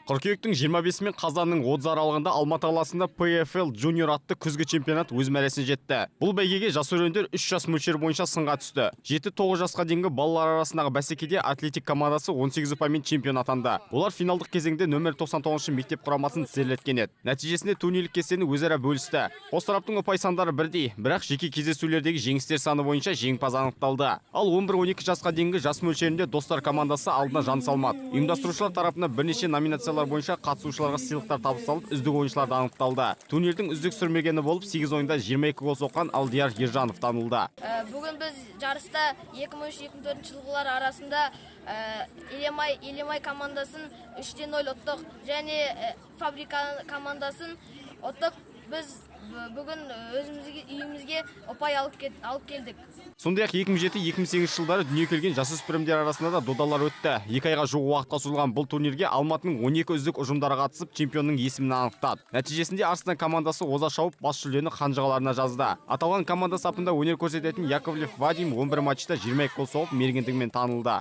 Қыркүйектің 25 мен қазанның 30 аралығында Алматы қаласында PFL Junior атты күзгі чемпионат өз мәресіне жетті. Бұл бәйгеге жас өрендер 3 жас мөлшері бойынша сынға түсті. 7-9 жасқа дейінгі балалар арасындағы бәсекеде атлетик командасы 18 ұпаймен чемпион атанды. Олар финалдық кезеңде нөмір 99 мектеп құрамасын тізерлеткен еді. Нәтижесінде турнирлік кестені өзара бөлісті. Қос тараптың ұпай сандары бірдей, бірақ жеке кездесулердегі жеңістер саны бойынша жеңімпаз анықталды. Ал 11-12 жасқа дейінгі жас мөлшерінде достар командасы алдына жан салмады. Ұйымдастырушылар тарапынан бірнеше номинациялар бойынша қатысушыларға сыйлықтар табысталып, үздік ойыншылар анықталды. Турнирдің үздік сүрмегені болып 8 ойында 22 гол соққан Алдияр Ержанов танылды. Бүгін біз жарыста 2003-2004 жылғылар арасында Елемай командасын 3-0 ұттық және Фабрика командасын ұттық. Біз бүгін үйімізге ұпай алып келдік. Сондай-ақ 2007-2008 жылдары дүниеге келген жасөспірімдер арасында да додалар өтті. 2 айға жуық уақытқа созылған бұл турнирге Алматының 12 үздік ұжымдары қатысып, чемпионның есімін анықтады. Нәтижесінде Арыстан командасы оза шауып, бас жүлдені қанжығаларына жазды. Аталған команда сапында өнер көрсететін Яковлев Вадим 11 матчта 22 гол соғып, мергендігімен танылды.